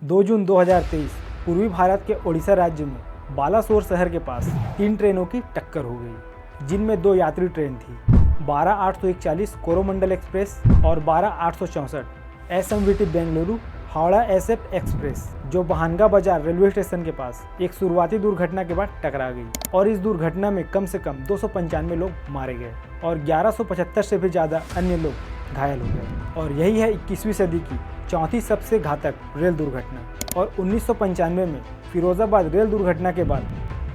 2 जून 2023 पूर्वी भारत के ओडिशा राज्य में बालासोर शहर के पास 3 ट्रेनों की टक्कर हो गई, जिनमें 2 यात्री ट्रेन थी, 12-841 कोरोमंडल एक्सप्रेस और 12-864 SMVT Bengaluru Howrah SF express, जो बहानगा बाजार रेलवे स्टेशन के पास एक शुरुआती दुर्घटना के बाद टकरा गई। और इस दुर्घटना में कम से कम 295 लोग मारे गए और 1175 से भी ज़्यादा अन्य लोग घायल हो गए। और यही है 21वीं सदी की चौथी सबसे घातक रेल दुर्घटना। और 1995 में फिरोजाबाद रेल दुर्घटना के बाद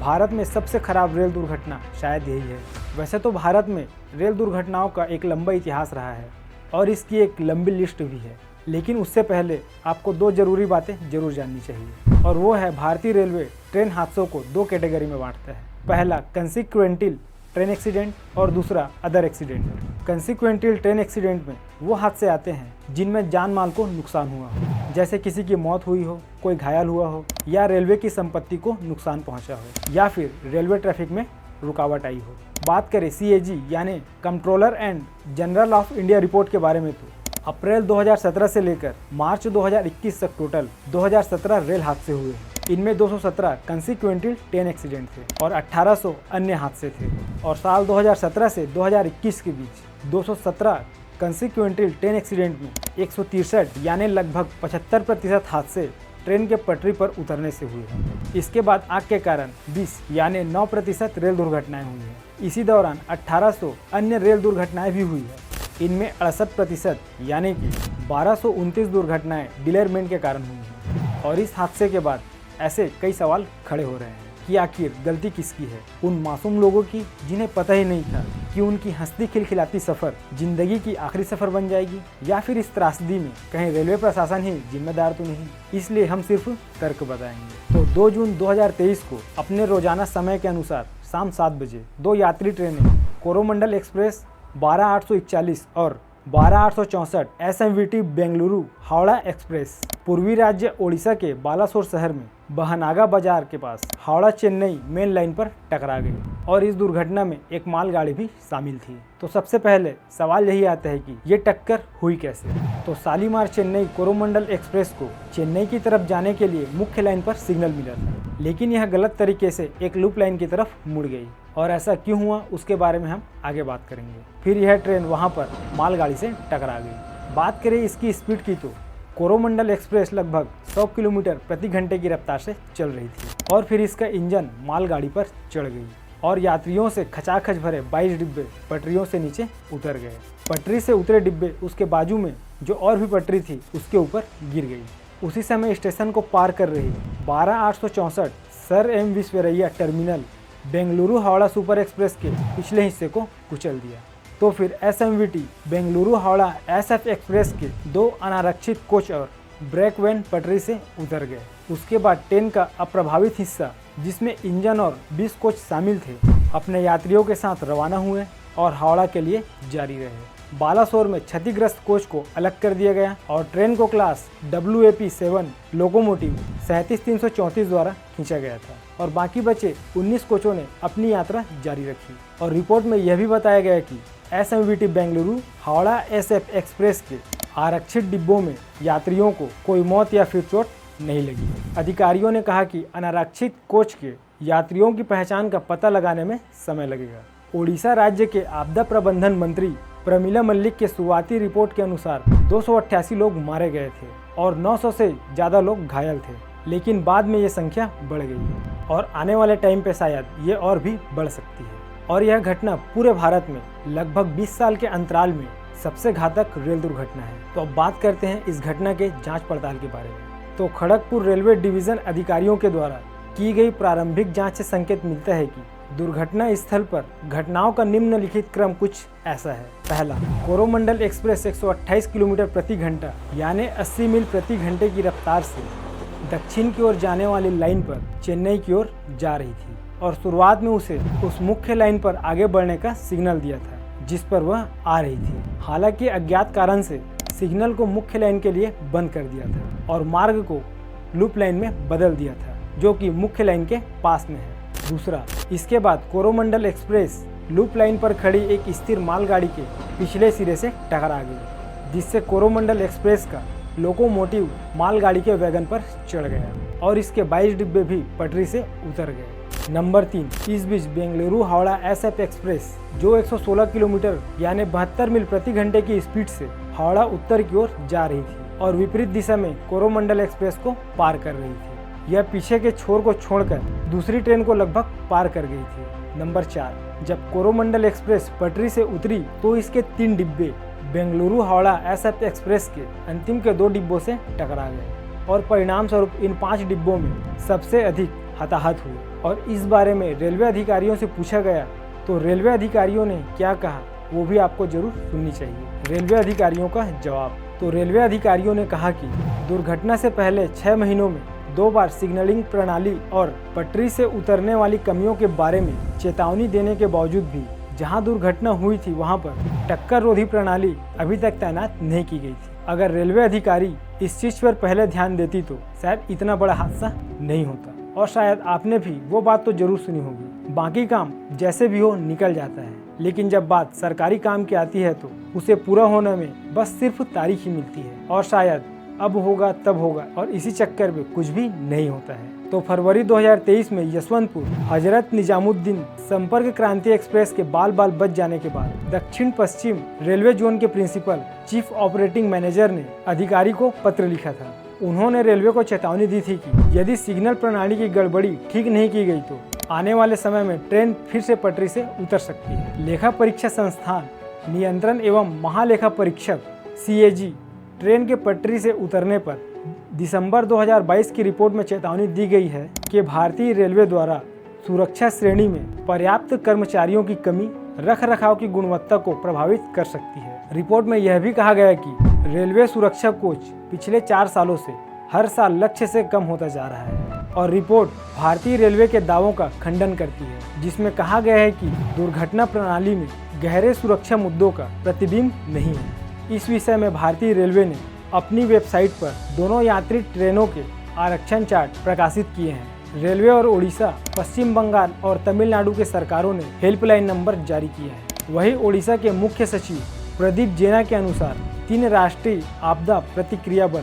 भारत में सबसे खराब रेल दुर्घटना शायद यही है। वैसे तो भारत में रेल दुर्घटनाओं का एक लंबा इतिहास रहा है और इसकी एक लंबी लिस्ट भी है, लेकिन उससे पहले आपको 2 जरूरी बातें जरूर जाननी चाहिए। और वो है, भारतीय रेलवे ट्रेन हादसों को 2 कैटेगरी में बांटता है। पहला कंसिक्वेंटल ट्रेन एक्सीडेंट और दूसरा अदर एक्सीडेंट। कंसिक्वेंटल ट्रेन एक्सीडेंट में वो हादसे आते हैं जिनमें जान माल को नुकसान हुआ हो, जैसे किसी की मौत हुई हो, कोई घायल हुआ हो, या रेलवे की संपत्ति को नुकसान पहुंचा हो, या फिर रेलवे ट्रैफिक में रुकावट आई हो। बात करें CAG यानी controller and general of India report के बारे में, तो अप्रैल 2017 से लेकर मार्च 2021 तक टोटल 2017 रेल हादसे हुए हैं। इनमें 217 कंसिक्वेंटल ट्रेन एक्सीडेंट थे और 1800 अन्य हादसे थे। और साल 2017 से 2021 के बीच 217 कंसिक्वेंटल ट्रेन एक्सीडेंट में 163 यानी लगभग 75% हादसे ट्रेन के पटरी पर उतरने से हुए हैं। इसके बाद आग के कारण 20 यानी 9% रेल दुर्घटनाएं हुई हैं। इसी दौरान 1800 अन्य रेल दुर्घटनाएं भी हुई है। इनमें 68% यानी कि 1229 दुर्घटनाएं डिलेरमेंट के कारण हुई हैं। और इस हादसे के बाद ऐसे कई सवाल खड़े हो रहे हैं कि आखिर गलती किसकी है, उन मासूम लोगों की जिन्हें पता ही नहीं था कि उनकी हंसती खिलखिलाती सफ़र जिंदगी की आखिरी सफ़र बन जाएगी, या फिर इस त्रासदी में कहीं रेलवे प्रशासन ही जिम्मेदार तो नहीं। इसलिए हम सिर्फ तर्क बताएंगे। तो 2 जून 2023 को अपने रोजाना समय के अनुसार शाम 7 बजे 2 यात्री ट्रेनें कोरोमंडल एक्सप्रेस 12-841 और 12-864 SMVT बेंगलुरु हावड़ा एक्सप्रेस पूर्वी राज्य ओडिशा के बालासोर शहर में बहनागा बाजार के पास हावड़ा चेन्नई मेन लाइन पर टकरा गई। और इस दुर्घटना में एक मालगाड़ी भी शामिल थी। तो सबसे पहले सवाल यही आता है कि ये टक्कर हुई कैसे। तो शालीमार चेन्नई कोरोमंडल एक्सप्रेस को चेन्नई की तरफ जाने के लिए मुख्य लाइन पर सिग्नल मिला था, लेकिन यह गलत तरीके से एक लूप लाइन की तरफ मुड़ गई। और ऐसा क्यों हुआ उसके बारे में हम आगे बात करेंगे। फिर यह ट्रेन वहां पर मालगाड़ी से टकरा गई। बात करें इसकी स्पीड की, तो कोरोमंडल एक्सप्रेस लगभग 100 किलोमीटर प्रति घंटे की रफ्तार से चल रही थी। और फिर इसका इंजन मालगाड़ी पर चढ़ गई और यात्रियों से खचाखच भरे 22 डिब्बे पटरियों से नीचे उतर गए। पटरी से उतरे डिब्बे उसके बाजू में जो और भी पटरी थी उसके ऊपर गिर गई। उसी समय स्टेशन को पार कर रही 12-864 sir M Visvesvaraya terminal Bengaluru Howrah super express के पिछले हिस्से को कुचल दिया। तो फिर SMVT Bengaluru Howrah SF express के 2 अनारक्षित कोच और ब्रेक वैन पटरी से उतर गए। उसके बाद ट्रेन का अप्रभावित हिस्सा, जिसमें इंजन और 20 कोच शामिल थे, अपने यात्रियों के साथ रवाना हुए और हावड़ा के लिए जारी रहे। बालासोर में क्षतिग्रस्त कोच को अलग कर दिया गया और ट्रेन को क्लास WAP7 लोकोमोटिव 37334 द्वारा खींचा गया था। और बाकी बचे 19 कोचों ने अपनी यात्रा जारी रखी। और रिपोर्ट में यह भी बताया गया कि SMVT Bengaluru Howrah SF express के आरक्षित डिब्बों में यात्रियों को कोई मौत या फिर चोट नहीं लगी। अधिकारियों ने कहा कि अनारक्षित कोच के यात्रियों की पहचान का पता लगाने में समय लगेगा। ओडिशा राज्य के आपदा प्रबंधन मंत्री प्रमिला मल्लिक के शुरुआती रिपोर्ट के अनुसार 288 लोग मारे गए थे और 900 से ज़्यादा लोग घायल थे, लेकिन बाद में ये संख्या बढ़ गई और आने वाले टाइम पे शायद ये और भी बढ़ सकती है। और यह घटना पूरे भारत में लगभग 20 साल के अंतराल में सबसे घातक रेल दुर्घटना है। तो अब बात करते हैं इस घटना के जांच पड़ताल के बारे में। तो खड़गपुर रेलवे डिवीजन अधिकारियों के द्वारा की गई प्रारंभिक जांच से संकेत मिलता है कि दुर्घटना स्थल पर घटनाओं का निम्नलिखित क्रम कुछ ऐसा है। पहला, कोरोमंडल एक्सप्रेस 128 किलोमीटर प्रति घंटा यानी 80 मील प्रति घंटे की रफ्तार से दक्षिण की ओर जाने वाली लाइन पर चेन्नई की ओर जा रही थी और शुरुआत में उसे उस मुख्य लाइन पर आगे बढ़ने का सिग्नल दिया था जिस पर वह आ रही थी। हालांकि अज्ञात कारण से सिग्नल को मुख्य लाइन के लिए बंद कर दिया था और मार्ग को लूप लाइन में बदल दिया था, जो कि मुख्य लाइन के पास में है। दूसरा, इसके बाद कोरोमंडल एक्सप्रेस लूप लाइन पर खड़ी एक स्थिर मालगाड़ी के पिछले सिरे से टकरा गई, जिससे कोरोमंडल एक्सप्रेस का लोकोमोटिव मालगाड़ी के वैगन पर चढ़ गया और इसके 22 डिब्बे भी पटरी से उतर गए। नंबर 3, इस बीच बेंगलुरु हावड़ा SF एक्सप्रेस जो 116 किलोमीटर यानी 72 मील प्रति घंटे की स्पीड से हावड़ा उत्तर की ओर जा रही थी और विपरीत दिशा में कोरोमंडल एक्सप्रेस को पार कर रही थी। यह पीछे के छोर को छोड़कर दूसरी ट्रेन को लगभग पार कर गई थी। नंबर 4, जब कोरोमंडल एक्सप्रेस पटरी से उतरी तो इसके 3 डिब्बे बेंगलुरु हावड़ा SF एक्सप्रेस के अंतिम के 2 डिब्बों से टकरा गए और परिणाम स्वरूप इन 5 डिब्बों में सबसे अधिक हताहत हुए। और इस बारे में रेलवे अधिकारियों से पूछा गया तो रेलवे अधिकारियों ने क्या कहा वो भी आपको जरूर सुननी चाहिए। रेलवे अधिकारियों का जवाब। तो रेलवे अधिकारियों ने कहा कि दुर्घटना से पहले 6 महीनों में 2 बार सिग्नलिंग प्रणाली और पटरी से उतरने वाली कमियों के बारे में चेतावनी देने के बावजूद भी जहां दुर्घटना हुई थी वहां पर टक्कर रोधी प्रणाली अभी तक तैनात नहीं की गई थी। अगर रेलवे अधिकारी इस चीज पर पहले ध्यान देती तो शायद इतना बड़ा हादसा नहीं होता। और शायद आपने भी वो बात तो जरूर सुनी होगी, बाकी काम जैसे भी हो निकल जाता है, लेकिन जब बात सरकारी काम की आती है तो उसे पूरा होने में बस सिर्फ तारीख ही मिलती है और शायद अब होगा तब होगा और इसी चक्कर में कुछ भी नहीं होता है। तो फरवरी 2023 में यशवंतपुर हजरत निजामुद्दीन संपर्क क्रांति एक्सप्रेस के बाल बच जाने के बाद दक्षिण पश्चिम रेलवे जोन के प्रिंसिपल चीफ ऑपरेटिंग मैनेजर ने अधिकारी को पत्र लिखा था। उन्होंने रेलवे को चेतावनी दी थी कि यदि सिग्नल प्रणाली की गड़बड़ी ठीक नहीं की गई तो आने वाले समय में ट्रेन फिर से पटरी से उतर सकती है। लेखा परीक्षा संस्थान नियंत्रण एवं महालेखा परीक्षक CAG ट्रेन के पटरी से उतरने पर दिसंबर 2022 की रिपोर्ट में चेतावनी दी गई है कि भारतीय रेलवे द्वारा सुरक्षा श्रेणी में पर्याप्त कर्मचारियों की कमी रखरखाव की गुणवत्ता को प्रभावित कर सकती है। रिपोर्ट में यह भी कहा गया कि रेलवे सुरक्षा कोच पिछले 4 सालों से हर साल लक्ष्य से कम होता जा रहा है और रिपोर्ट भारतीय रेलवे के दावों का खंडन करती है जिसमें कहा गया है कि दुर्घटना प्रणाली में गहरे सुरक्षा मुद्दों का प्रतिबिंब नहीं है। इस विषय में भारतीय रेलवे ने अपनी वेबसाइट पर दोनों यात्री ट्रेनों के आरक्षण चार्ट प्रकाशित किए हैं। रेलवे और ओडिशा, पश्चिम बंगाल और तमिलनाडु के सरकारों ने हेल्पलाइन नंबर जारी किया है। वहीं ओडिशा के मुख्य सचिव प्रदीप जेना के अनुसार 3 राष्ट्रीय आपदा प्रतिक्रिया बल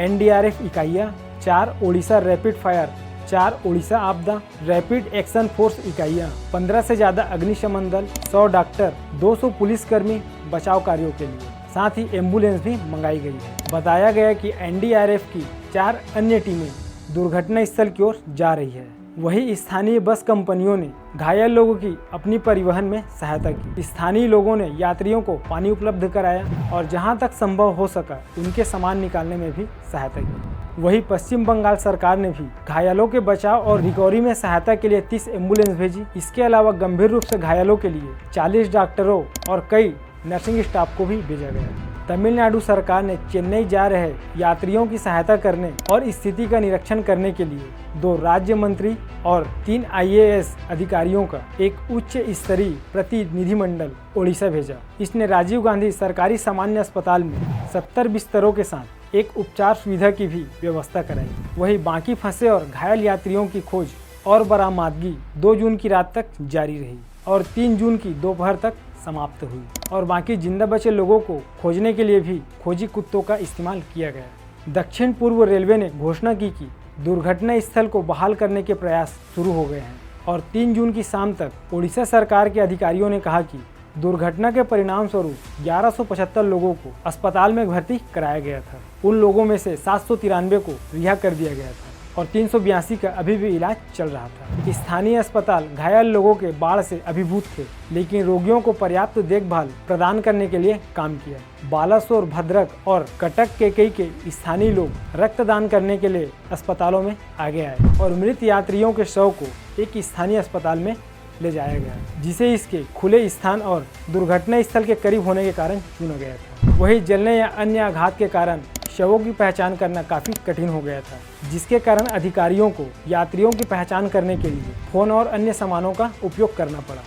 NDRF इकाइयाँ, 4 ओडिशा रैपिड फायर, 4 ओडिशा आपदा रैपिड एक्शन फोर्स इकाइयाँ, 15 से ज़्यादा अग्निशमन दल, 100 डॉक्टर, 200 पुलिसकर्मी बचाव कार्यों के लिए, साथ ही एम्बुलेंस भी मंगाई गई है। बताया गया कि NDRF की 4 अन्य टीमें दुर्घटना स्थल की ओर जा रही है। वहीं स्थानीय बस कंपनियों ने घायल लोगों की अपनी परिवहन में सहायता की। स्थानीय लोगों ने यात्रियों को पानी उपलब्ध कराया और जहां तक संभव हो सका उनके सामान निकालने में भी सहायता की। वहीं पश्चिम बंगाल सरकार ने भी घायलों के बचाव और रिकवरी में सहायता के लिए 30 एम्बुलेंस भेजी। इसके अलावा गंभीर रूप से घायलों के लिए 40 डॉक्टरों और कई नर्सिंग स्टाफ को भी भेजा गया। तमिलनाडु सरकार ने चेन्नई जा रहे यात्रियों की सहायता करने और स्थिति का निरीक्षण करने के लिए 2 राज्य मंत्री और 3 IAS अधिकारियों का एक उच्च स्तरीय प्रतिनिधिमंडल ओडिशा भेजा। इसने राजीव गांधी सरकारी सामान्य अस्पताल में 70 बिस्तरों के साथ एक उपचार सुविधा की भी व्यवस्था कराई। वहीं बाकी फंसे और घायल यात्रियों की खोज और बरामदगी 2 जून की रात तक जारी रही और 3 जून की दोपहर तक समाप्त हुई और बाकी जिंदा बचे लोगों को खोजने के लिए भी खोजी कुत्तों का इस्तेमाल किया गया। दक्षिण पूर्व रेलवे ने घोषणा की कि दुर्घटना स्थल को बहाल करने के प्रयास शुरू हो गए हैं और 3 जून की शाम तक ओडिशा सरकार के अधिकारियों ने कहा कि दुर्घटना के परिणाम स्वरूप 1175 लोगों को अस्पताल में भर्ती कराया गया था। उन लोगों में से 793 को रिहा कर दिया गया था और 382 का अभी भी इलाज चल रहा था। स्थानीय अस्पताल घायल लोगों के बाढ़ से अभिभूत थे, लेकिन रोगियों को पर्याप्त देखभाल प्रदान करने के लिए काम किया। बालासोर, भद्रक और कटक के कई के स्थानीय लोग रक्तदान करने के लिए अस्पतालों में आगे आए और मृत यात्रियों के शव को एक स्थानीय अस्पताल में ले जाया गया, जिसे इसके खुले स्थान और दुर्घटना स्थल के करीब होने के कारण चुना गया था। वहीं जलने या अन्य आघात के कारण शवों की पहचान करना काफी कठिन हो गया था, जिसके कारण अधिकारियों को यात्रियों की पहचान करने के लिए फोन और अन्य सामानों का उपयोग करना पड़ा।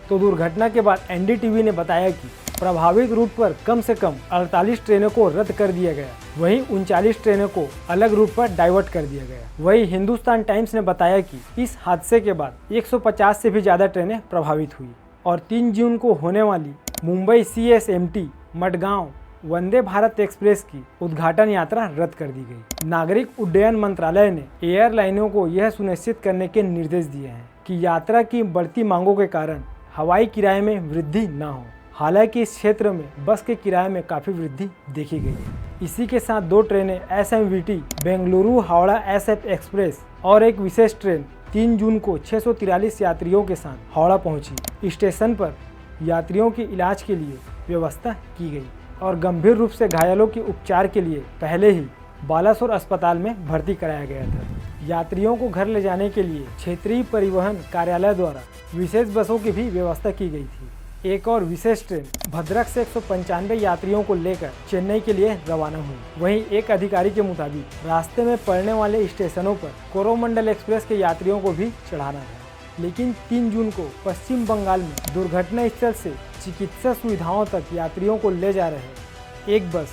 तो दुर्घटना के बाद NDTV ने बताया कि प्रभावित रूट पर कम से कम 48 ट्रेनों को रद्द कर दिया गया, वहीं 39 ट्रेनों को अलग रूट पर डाइवर्ट कर दिया गया। वहीं हिंदुस्तान टाइम्स ने बताया कि इस हादसे के बाद 150 से भी ज्यादा ट्रेनें प्रभावित हुई और 3 जून को होने वाली मुंबई CSMT मडगांव वंदे भारत एक्सप्रेस की उद्घाटन यात्रा रद्द कर दी गई। नागरिक उड्डयन मंत्रालय ने एयरलाइनों को यह सुनिश्चित करने के निर्देश दिए हैं कि यात्रा की बढ़ती मांगों के कारण हवाई किराए में वृद्धि न हो। हालांकि इस क्षेत्र में बस के किराए में काफ़ी वृद्धि देखी गई है। इसी के साथ 2 ट्रेनें SMVT Bengaluru Howrah SF express और एक विशेष ट्रेन 3 जून को 643 यात्रियों के साथ हावड़ा पहुंची। स्टेशन पर यात्रियों के इलाज के लिए व्यवस्था की गई और गंभीर रूप से घायलों के उपचार के लिए पहले ही बालासोर अस्पताल में भर्ती कराया गया था। यात्रियों को घर ले जाने के लिए क्षेत्रीय परिवहन कार्यालय द्वारा विशेष बसों की भी व्यवस्था की गई थी। एक और विशेष ट्रेन भद्रक से 195 यात्रियों को लेकर चेन्नई के लिए रवाना हुई। वहीं एक अधिकारी के मुताबिक रास्ते में पड़ने वाले स्टेशनों पर कोरोमंडल एक्सप्रेस के यात्रियों को भी चढ़ाना था। लेकिन 3 जून को पश्चिम बंगाल में दुर्घटना स्थल से चिकित्सा सुविधाओं तक यात्रियों को ले जा रहे एक बस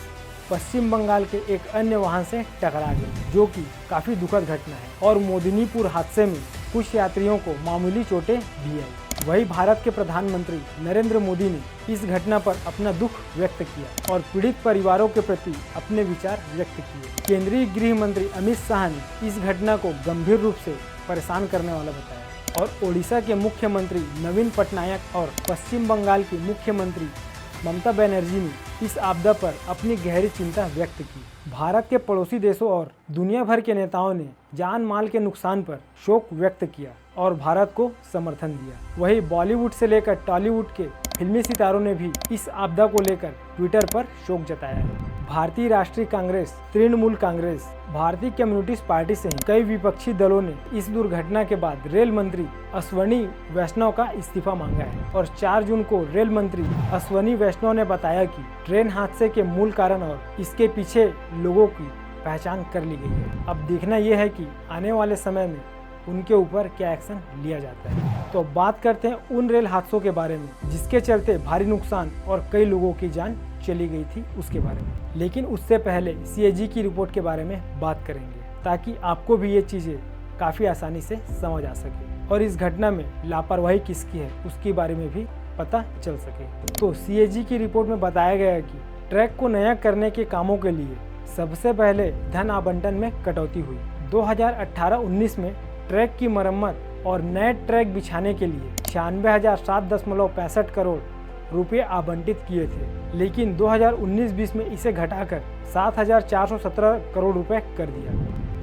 पश्चिम बंगाल के एक अन्य वाहन से टकरा गई, जो कि काफ़ी दुखद घटना है। और मोदिनीपुर हादसे में कुछ यात्रियों को मामूली चोटें भी आई। वहीं भारत के प्रधानमंत्री नरेंद्र मोदी ने इस घटना पर अपना दुख व्यक्त किया और पीड़ित परिवारों के प्रति अपने विचार व्यक्त किए। केंद्रीय गृह मंत्री अमित शाह ने इस घटना को गंभीर रूप से परेशान करने वाला बताया और ओडिशा के मुख्यमंत्री नवीन पटनायक और पश्चिम बंगाल की मुख्यमंत्री ममता बनर्जी ने इस आपदा पर अपनी गहरी चिंता व्यक्त की। भारत के पड़ोसी देशों और दुनिया भर के नेताओं ने जान माल के नुकसान पर शोक व्यक्त किया और भारत को समर्थन दिया। वहीं बॉलीवुड से लेकर टॉलीवुड के फिल्मी सितारों ने भी इस आपदा को लेकर ट्विटर पर शोक जताया है। भारतीय राष्ट्रीय कांग्रेस, तृणमूल कांग्रेस, भारतीय कम्युनिस्ट पार्टी सहित कई विपक्षी दलों ने इस दुर्घटना के बाद रेल मंत्री अश्वनी वैष्णव का इस्तीफा मांगा है और 4 जून को रेल मंत्री अश्वनी वैष्णव ने बताया कि ट्रेन हादसे के मूल कारण और इसके पीछे लोगों की पहचान कर ली गई है। अब देखना यह है कि आने वाले समय में उनके ऊपर क्या एक्शन लिया जाता है। तो बात करते हैं उन रेल हादसों के बारे में जिसके चलते भारी नुकसान और कई लोगों की जान चली गई थी उसके बारे में। लेकिन उससे पहले CAG की रिपोर्ट के बारे में बात करेंगे ताकि आपको भी ये चीज़ें काफ़ी आसानी से समझ आ सके और इस घटना में लापरवाही किसकी है उसके बारे में भी पता चल सके। तो CAG की रिपोर्ट में बताया गया है कि ट्रैक को नया करने के कामों के लिए सबसे पहले धन आवंटन में कटौती हुई। 2018-19 में ट्रैक की मरम्मत और नए ट्रैक बिछाने के लिए 96,007.65 करोड़ रुपए आवंटित किए थे, लेकिन 2019-20 में इसे घटाकर 7,417 करोड़ रुपए कर दिया।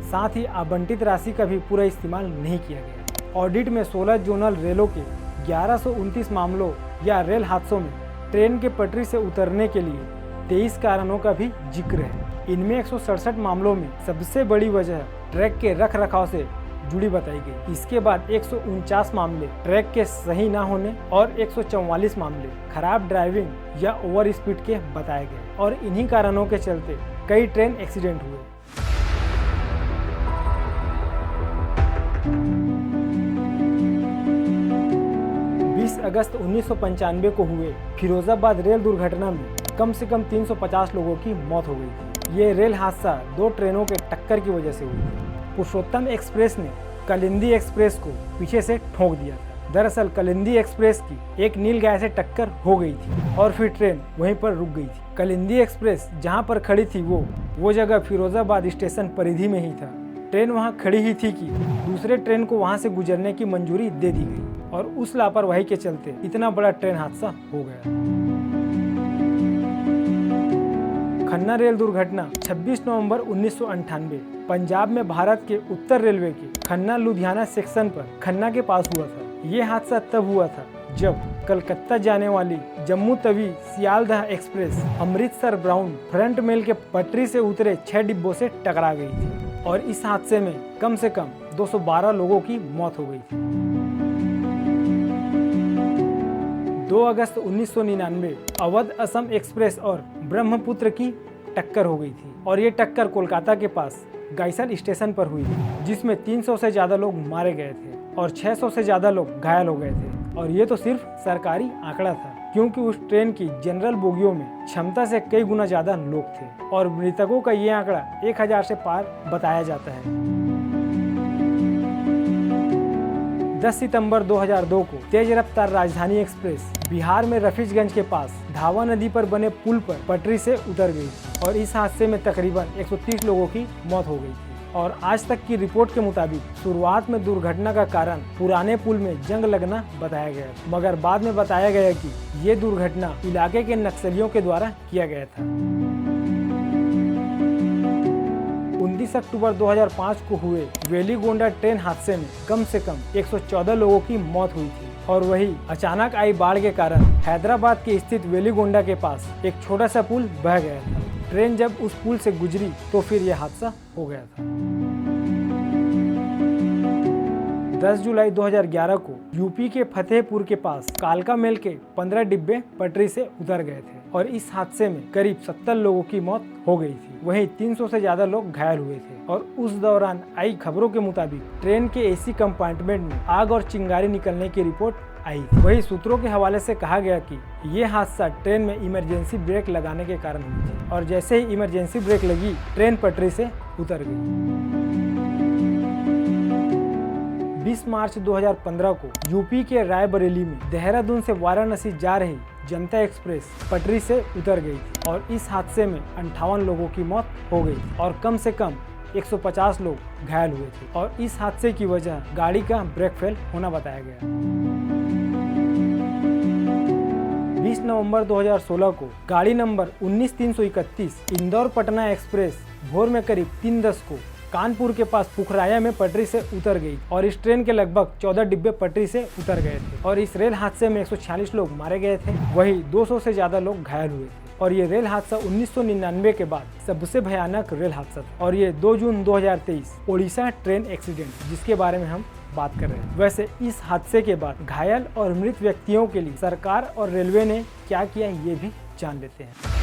साथ ही आवंटित राशि का भी पूरा इस्तेमाल नहीं किया गया। ऑडिट में 16 जोनल रेलों के 1129 मामलों या रेल हादसों में ट्रेन के पटरी से उतरने के लिए 23 कारणों का भी जिक्र है। इनमें 167 मामलों में सबसे बड़ी वजह ट्रैक के रख रखाव से जुड़ी बताई गई। इसके बाद 149 मामले ट्रैक के सही न होने और 144 मामले खराब ड्राइविंग या ओवर स्पीड के बताए गए और इन्हीं कारणों के चलते कई ट्रेन एक्सीडेंट हुए। अगस्त 1995 को हुए फिरोजाबाद रेल दुर्घटना में कम से कम 350 लोगों की मौत हो गई थी। ये रेल हादसा 2 ट्रेनों के टक्कर की वजह से हुई थी। पुरुषोत्तम एक्सप्रेस ने कलिंदी एक्सप्रेस को पीछे से ठोक दिया था। दरअसल कलिंदी एक्सप्रेस की एक नील गाय से टक्कर हो गई थी और फिर ट्रेन वहीं पर रुक गई थी। कलिंदी एक्सप्रेस जहां पर खड़ी थी वो जगह फिरोजाबाद स्टेशन परिधि में ही था। ट्रेन वहां खड़ी ही थी कि दूसरे ट्रेन को वहां से गुजरने की मंजूरी दे दी गई और उस लापरवाही के चलते इतना बड़ा ट्रेन हादसा हो गया। खन्ना रेल दुर्घटना 26 नवंबर 1998 पंजाब में भारत के उत्तर रेलवे के खन्ना लुधियाना सेक्शन पर खन्ना के पास हुआ था। ये हादसा तब हुआ था जब कलकत्ता जाने वाली Jammu Tawi Sealdah express Amritsar brown front mail के पटरी से उतरे 6 डिब्बों से टकरा गई थी और इस हादसे में कम से कम 212 लोगों की मौत हो गई थी। 2 अगस्त 1999 अवध असम एक्सप्रेस और ब्रह्मपुत्र की टक्कर हो गई थी और ये टक्कर कोलकाता के पास गाइसल स्टेशन पर हुई थी, जिसमें 300 से ज़्यादा लोग मारे गए थे और 600 से ज़्यादा लोग घायल हो गए थे। और ये तो सिर्फ सरकारी आंकड़ा था, क्योंकि उस ट्रेन की जनरल बोगियों में क्षमता से कई गुना ज़्यादा लोग थे और मृतकों का ये आंकड़ा 1000 से पार बताया जाता है। 10 सितंबर 2002 को तेज रफ्तार राजधानी एक्सप्रेस बिहार में रफीगंज के पास धावा नदी पर बने पुल पर पटरी से उतर गई और इस हादसे में तकरीबन 130 लोगों की मौत हो गई थी। और आज तक की रिपोर्ट के मुताबिक शुरुआत में दुर्घटना का कारण पुराने पुल में जंग लगना बताया गया, मगर बाद में बताया गया कि ये दुर्घटना इलाके के नक्सलियों के द्वारा किया गया था। 29 अक्टूबर 2005 को हुए वेलिगोंडा ट्रेन हादसे में कम से कम 114 लोगों की मौत हुई थी और वही अचानक आई बाढ़ के कारण हैदराबाद के स्थित वेलिगोंडा के पास एक छोटा सा पुल बह गया था। ट्रेन जब उस पुल से गुजरी तो फिर यह हादसा हो गया था। 10 जुलाई 2011 को यूपी के फतेहपुर के पास कालका मेल के 15 डिब्बे पटरी से उतर गए थे और इस हादसे में करीब 70 लोगों की मौत हो गई थी। वहीं 300 से ज्यादा लोग घायल हुए थे और उस दौरान आई खबरों के मुताबिक ट्रेन के एसी कंपार्टमेंट में आग और चिंगारी निकलने की रिपोर्ट आई थी। वही सूत्रों के हवाले से कहा गया कि ये हादसा ट्रेन में इमरजेंसी ब्रेक लगाने के कारण हुई थी और जैसे ही इमरजेंसी ब्रेक लगी ट्रेन पटरी से उतर गई। 20 मार्च 2015 को यूपी के रायबरेली में देहरादून से वाराणसी जा रही जनता एक्सप्रेस पटरी से उतर गई थी और इस हादसे में 58 लोगों की मौत हो गई और कम से कम 150 लोग घायल हुए थे और इस हादसे की वजह गाड़ी का ब्रेक फेल होना बताया गया। 20 नवंबर 2016 को गाड़ी नंबर 19331 इंदौर पटना एक्सप्रेस भोर में करीब 3:10 को कानपुर के पास पुखराया में पटरी से उतर गई और इस ट्रेन के लगभग 14 डिब्बे पटरी से उतर गए थे और इस रेल हादसे में 146 लोग मारे गए थे। वही 200 से ज्यादा लोग घायल हुए थे और ये रेल हादसा 1999 के बाद सबसे भयानक रेल हादसा था और ये 2 जून 2023 ओडिशा ट्रेन एक्सीडेंट जिसके बारे में हम बात कर रहे हैं। वैसे इस हादसे के बाद घायल और मृत व्यक्तियों के लिए सरकार और रेलवे ने क्या किया ये भी जान लेते हैं।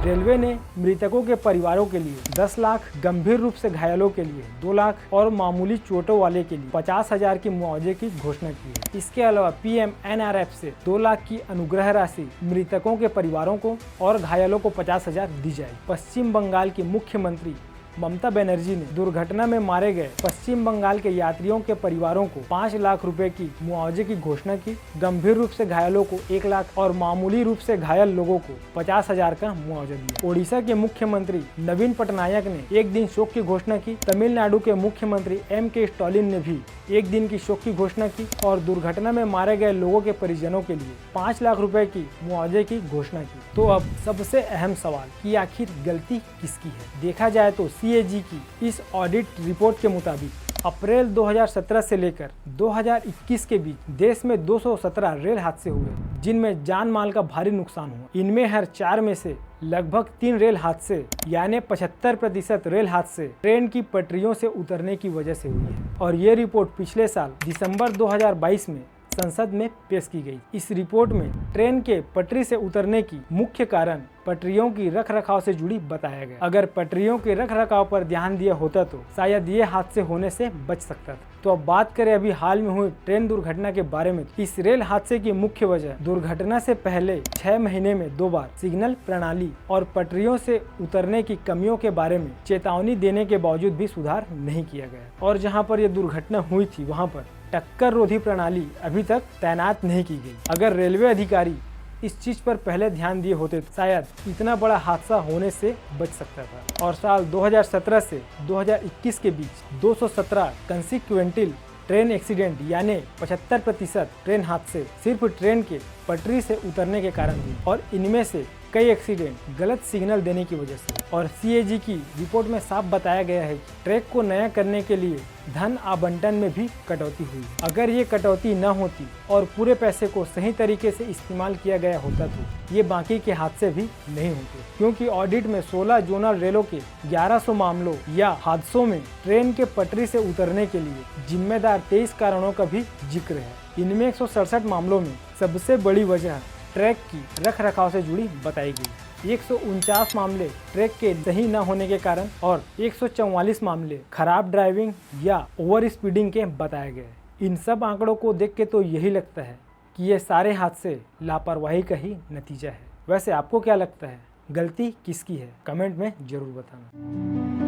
रेलवे ने मृतकों के परिवारों के लिए 10 लाख, गंभीर रूप से घायलों के लिए 2 लाख और मामूली चोटों वाले के लिए 50,000 की मुआवजे की घोषणा की है। इसके अलावा PMNRF से 2 लाख की अनुग्रह राशि मृतकों के परिवारों को और घायलों को 50,000 दी जाएगी। पश्चिम बंगाल की मुख्यमंत्री ममता बनर्जी ने दुर्घटना में मारे गए पश्चिम बंगाल के यात्रियों के परिवारों को 5 लाख रुपए की मुआवजे की घोषणा की। गंभीर रूप से घायलों को 1 लाख और मामूली रूप से घायल लोगों को 50,000 का मुआवजा दिया। ओडिशा के मुख्यमंत्री नवीन पटनायक ने 1 दिन शोक की घोषणा की। तमिलनाडु के मुख्यमंत्री M.K. स्टालिन ने भी 1 दिन की शोक की घोषणा की और दुर्घटना में मारे गए लोगों के परिजनों के लिए 5 लाख रुपए की मुआवजे की घोषणा की। तो अब सबसे अहम सवाल कि आखिर गलती किसकी है। देखा जाए तो CAG की इस ऑडिट रिपोर्ट के मुताबिक अप्रैल 2017 से लेकर 2021 के बीच देश में 217 रेल हादसे हुए जिनमें जान माल का भारी नुकसान हुआ। इनमें हर 4 में से लगभग 3 रेल हादसे यानी 75% रेल हादसे ट्रेन की पटरियों से उतरने की वजह से हुई है और ये रिपोर्ट पिछले साल दिसंबर 2022 में संसद में पेश की गई। इस रिपोर्ट में ट्रेन के पटरी से उतरने की मुख्य कारण पटरियों की रखरखाव से जुड़ी बताया गया। अगर पटरियों के रखरखाव पर ध्यान दिया होता तो शायद ये हादसे होने से बच सकता था। तो अब बात करें अभी हाल में हुई ट्रेन दुर्घटना के बारे में। इस रेल हादसे की मुख्य वजह दुर्घटना से पहले 6 महीने में 2 बार सिग्नल प्रणाली और पटरियों से उतरने की कमियों के बारे में चेतावनी देने के बावजूद भी सुधार नहीं किया गया और जहाँ पर यह दुर्घटना हुई थी वहाँ पर टक्कर रोधी प्रणाली अभी तक तैनात नहीं की गई। अगर रेलवे अधिकारी इस चीज पर पहले ध्यान दिए होते तो शायद इतना बड़ा हादसा होने से बच सकता था। और साल 2017 से 2021 के बीच 217 कंसिक्वेंटिल ट्रेन एक्सीडेंट यानी 75% ट्रेन हादसे सिर्फ ट्रेन के पटरी से उतरने के कारण हुए और इनमें से कई एक्सीडेंट गलत सिग्नल देने की वजह से। और CAG की रिपोर्ट में साफ बताया गया है कि ट्रैक को नया करने के लिए धन आवंटन में भी कटौती हुई। अगर ये कटौती न होती और पूरे पैसे को सही तरीके से इस्तेमाल किया गया होता तो ये बाकी के हादसे भी नहीं होते, क्योंकि ऑडिट में 16 जोनल रेलों के 1100 मामलों या हादसों में ट्रेन के पटरी से उतरने के लिए जिम्मेदार 23 कारणों का भी जिक्र है। इनमें 167 मामलों में सबसे बड़ी वजह ट्रैक की रखरखाव से जुड़ी बताई गई। 149 मामले ट्रैक के सही न होने के कारण और 144 मामले खराब ड्राइविंग या ओवर स्पीडिंग के बताए गए। इन सब आंकड़ों को देख के तो यही लगता है कि ये सारे हादसे लापरवाही का ही नतीजा है। वैसे आपको क्या लगता है, गलती किसकी है? कमेंट में जरूर बताना।